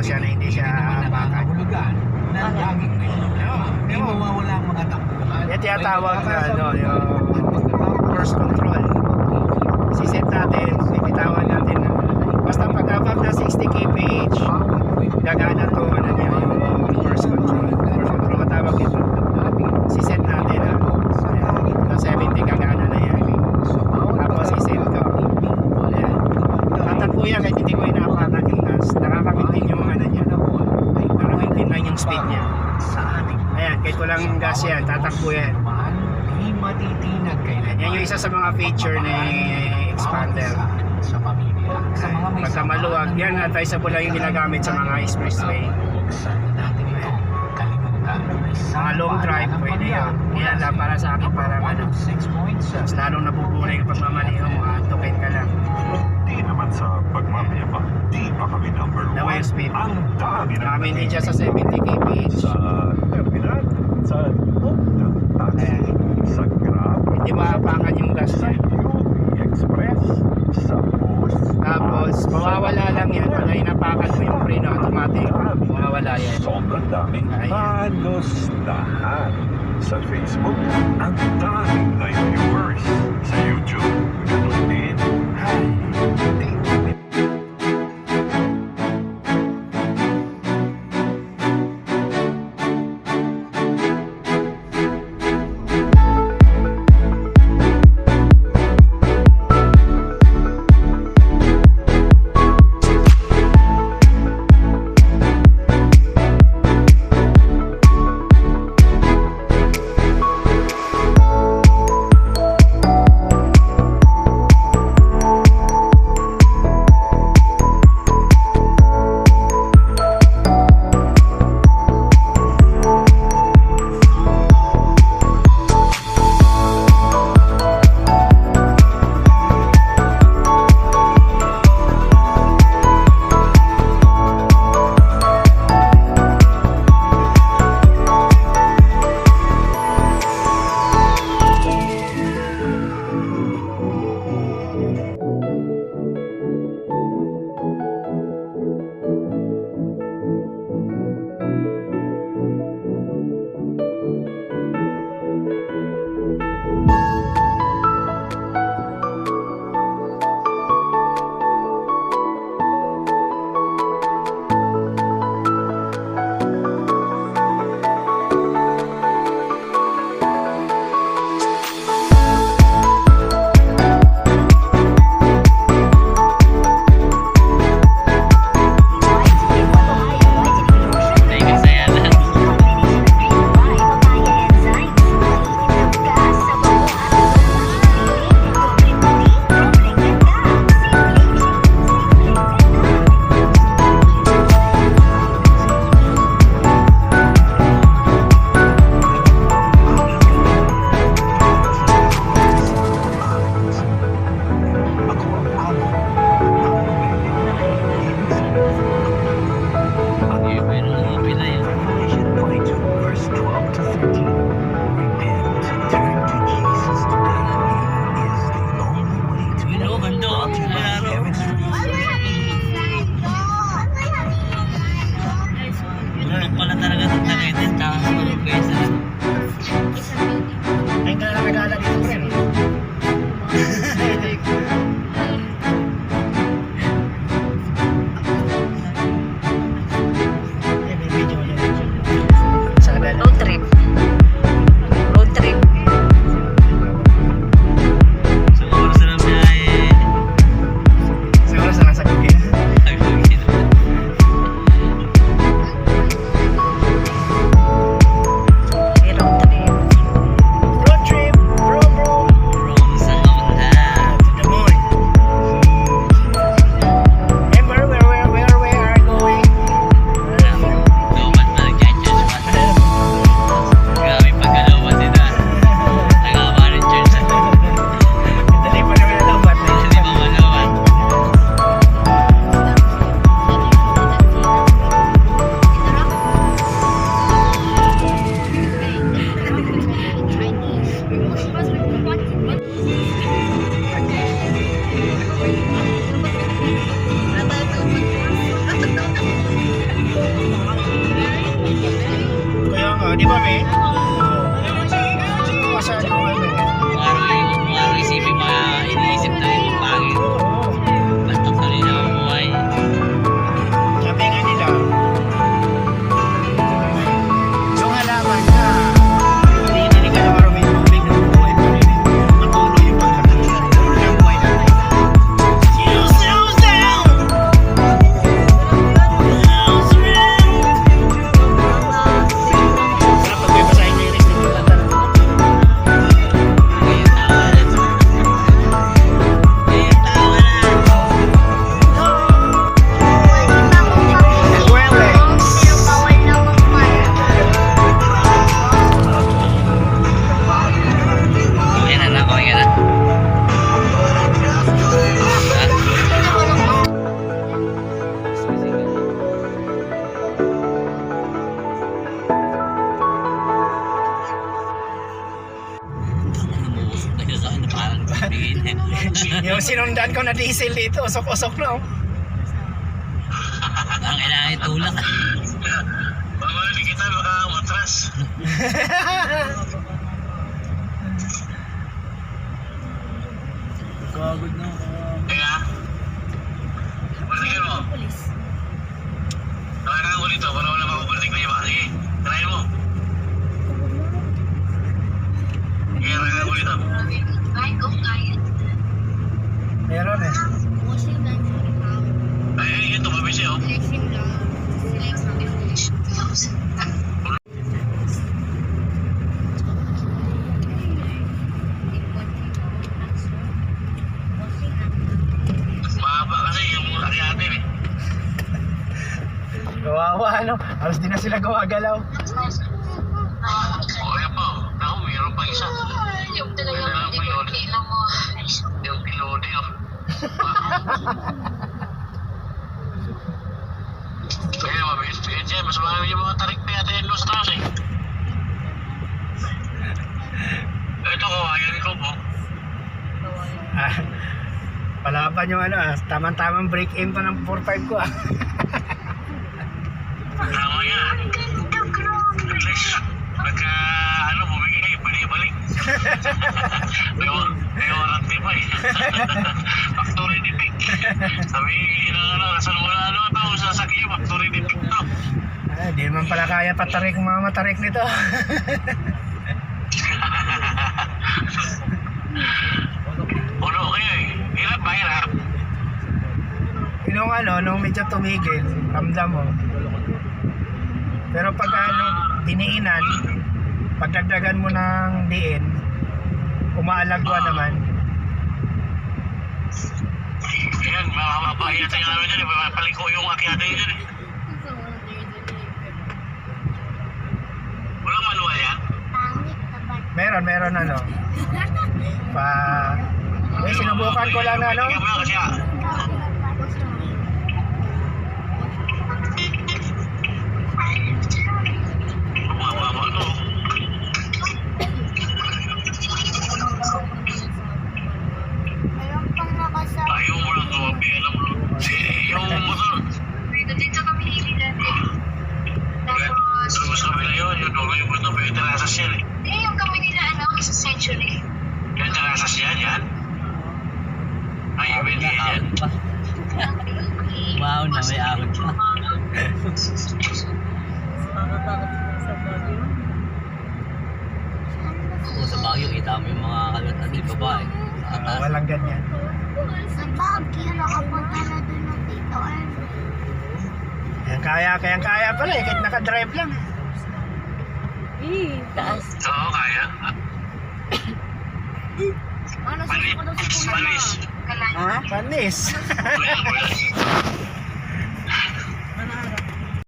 sigurado siya na hindi siya bakal. Hindi mawawala ang mga takbuhan. Yan tinatawag na yung cruise control. Siset natin, bibitawan natin. Basta pag-above na 60 kph, gagana to yung cruise control. Cruise control matawag ito. Siset natin na 70 gagana na yan. Tapos siset ko. Ayan. Tatakbo yan kahit hindi ko inapakan yung gas. Nakaka-maintain yung niya. Nakaka-maintain lang yung speed niya. Ayan, kahit walang gas yan, tatakbo yan. Yan yung isa sa mga feature ni Xpander. Pagka maluwag, yan advisable lang yung ginagamit sa mga expressway. Mga long drive, pwede yan. Yan lang para sa akin, parang mas lalong nabubuhay yung pagmamaniho mo, antukin ka lang. Di naman sa pagmamayabang, di pa kami number 1. Nawa yung speed. Ang dami Marami din siya sa 70 kph. sa terminal, sa loob ng taxi, sa Grab, Hindi maapakan yung gas sa niya. UP Express, sa bus. Tapos, mawawala lang yan. Pag inapakan mo yung preno, automatic. Mawawala yan. Sobrang dami. Ayan. Halos lahat. Sa Facebook, ang daming live viewers. Sa YouTube, ganun din. Ay, Sasakyan ko na diesel dito, usok-usok na oh. Ang kailangan itulak. Mamali kita baka matras. Kagod na. Kaya, balikin mo. Nakakarang ko dito para wala makabalik na iba. Sige, try mo. Sige, nakakarang ko dito. Meron eh. Ay, ito, mabisi oh. Mahaba kasi yung ati-atin eh. Kawawa ano, halos di na sila gumagalaw. O, ayan pa. Ako, mayroon pa isa. Yung pilodi oh. Kaya mabis, kaya mas marami yung mga tarik pa yata yung Los Tras eh. Ito ko, ayan ko po. Ah, palaban yung ano ah, tamang-tamang break in pa ng 4-5 ko ah. Tama yan. At least, pagka ano, bumigay, balik-balik. May warranty pa eh. Factory defect. Sabi, nasa wala ano ito, sasakyan, factory defect to. Ah, di naman pala kaya patarik mga matarik nito. Puno kayo eh. Hirap ba, hirap? Nung ano, nung medyo tumigil, ramdam mo. Pero pag ano, diniinan, pagdagdagan mo ng diin, umaalagwa naman. Ayan, mapapahiyat tayo namin dyan eh. Paliko yung akyatan nyo dyan eh. Walang manual yan? Meron ano. Sinubukan ko lang ano. Tingnan mo lang kasi ah. Mababa to. Ayaw mo lang to, alam mo. Yung motor. Dito kami hili dati. Tapos, Tapos kabila yun, yung dulo yung buto pa yung terasas yan eh. yung kami nila, sa Century. Yung terasas yan, yan. Ay, yung pwede yan. Wow, na may ahon pa. Kung sa Baguio, kita mo yung mga kalat na di babae. Sa atas. Walang ganyan. Sa Baguio, nakapunta na doon ng Tito Erwin. Kaya pala eh, kahit nakadrive lang. Taas. Oo, kaya. Panis. Ha? Panis. Bulan.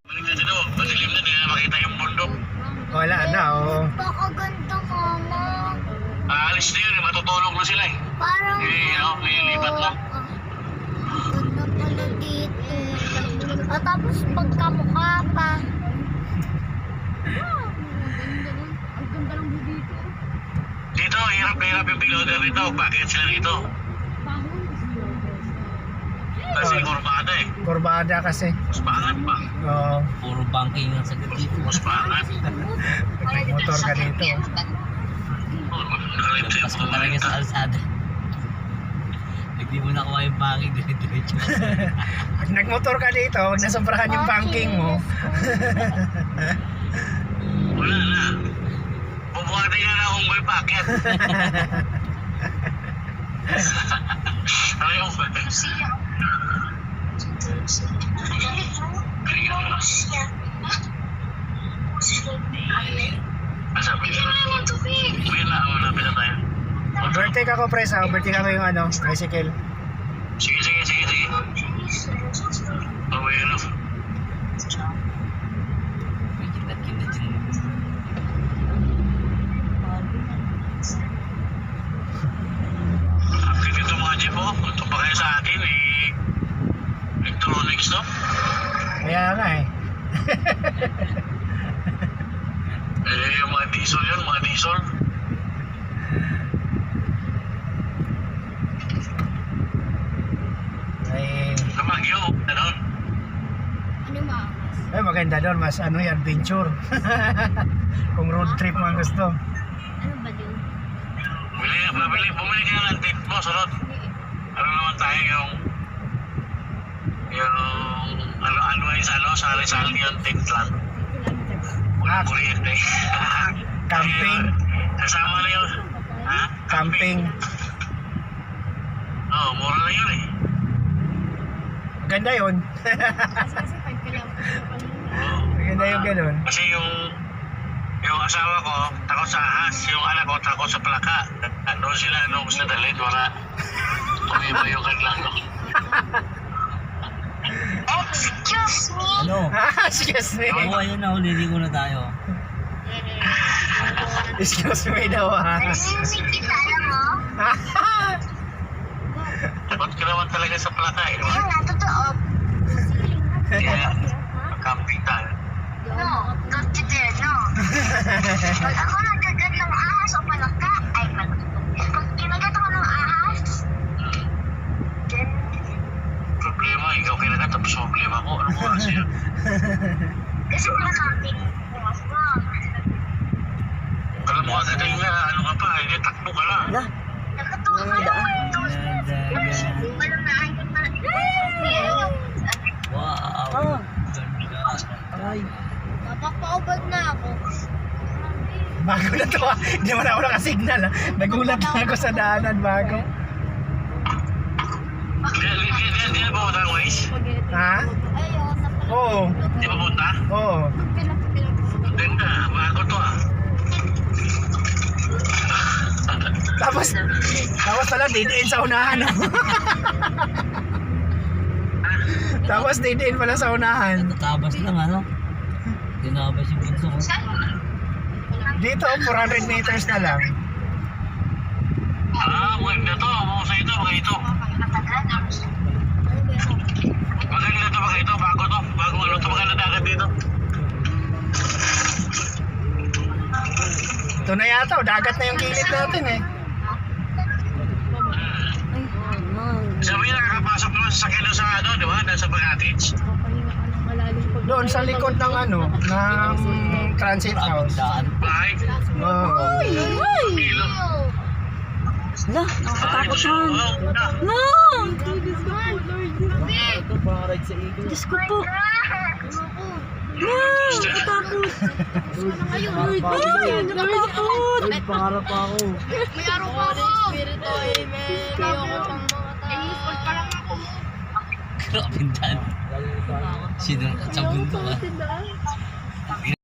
Balik na dito, madilim na, di na makita yung bundok. Wala na oh. Pakaganda ka mo. Aalis na yun, matutulog na sila eh. Parang... Lilipat lang. Ganda pala dito. At tapos pagkamukha pa. Dito, hirap yung piloter dito. Bakit sila dito? Kasi kurbada eh. Kurbada kasi. Mas pangat pa. Oo. Puro banking ang sagot dito. Mas pangat. Motor ka dito. Nakalim sa'yo. Tapos ko talaga sa alsada. Hindi mo nakuha yung banking diretso. Pag nagmotor ka dito, huwag nasobrahan yung banking mo. Wala na. Bubuhatin na na akong may packet. Ano yung Sabi niya. May naman na tayo. Overtake ako press ha, overtake ako yung ano, tricycle. Sige. Away enough. May kinat-kinat dyan. Akit ito mga jeep oh. Ito pa kaya sa atin eh. Electronics to. Kaya nga eh. Yung mga diesel yun, mga diesel. Baguio, ganun. Ano maangas? Eh, maganda doon. Mas ano yan, adventure. Kung road trip mo ang gusto. Ano ba yun? Bumili ka ng tent mo, sunod. Ano naman tayo yung ano sa Rizal yung tent lang. Walang kuryente. Camping. Kasama na yun. Ha? Camping. Oo, mura na yun eh. Maganda yun. Kasi 5 kilometers. Oo. Maganda yung ganun. Kasi yung asawa ko, takot sa ahas. Yung anak ko, takot sa plaka. Doon sila, gusto na dalhin para tumiba yung kanilang. Excuse me? Ano? Excuse me. Oo, ayun na, uliligo na tayo. Excuse me daw ha. Nasinisig kita, alam mo? Takot ka naman talaga sa plaka eh. Ayun nga, totoo. Kaya, camping tayo. No, don't you dare, no. Pag ako nagkagat ng ahas o palaka, ay pag kinagat ako ng ahas, then, Problema, ikaw kinagat, tapos problema ko. Ano mo kasi yun? kasi nakakamting bukas ko. Alam mo agad nga, ano ka pa, hindi takbo ka lang. Nakatuwa ka lang eh. Walang naayos na. Wow. Ganda. Ay. Napapaubad na ako. Bago na to ha. Hindi mo na ako nakasignal ha. Nagulat na ako sa daanan bago. Di na pumunta ng Waze? Ha? Ayun, Oo. Di ba pumunta? Oo. Ganda, bago to ah. Tapos pala dead end sa unahan. no? Tapos dead end pala sa unahan. Natabas lang, ano? Dinabas yung bunso ko. Dito 400 meters na lang. Maganda to, sa ito, ito. Maganda to, ito, bago to. Bago ano to, maganda dagat dito. Ito na yata, dagat na yung kilid natin eh. Sabi nakakapasok naman sa sakyan sa ano, di ba? Nasa Bagatich. Doon sa likod ng ano, ng transit house. Daan. Bahay. Oo. Kilo. Ala, nakakatakot yan. No! Ito, pang ride sa iglo. Diyos ko po. No! Nakatakot. Ay, nakatakot. Ay, pangarap ako. May araw pa ako. Espiritu, amen. Ayoko pang mga tao. Pa lang ako. Grabe daan. Sinurot sa bundok ah.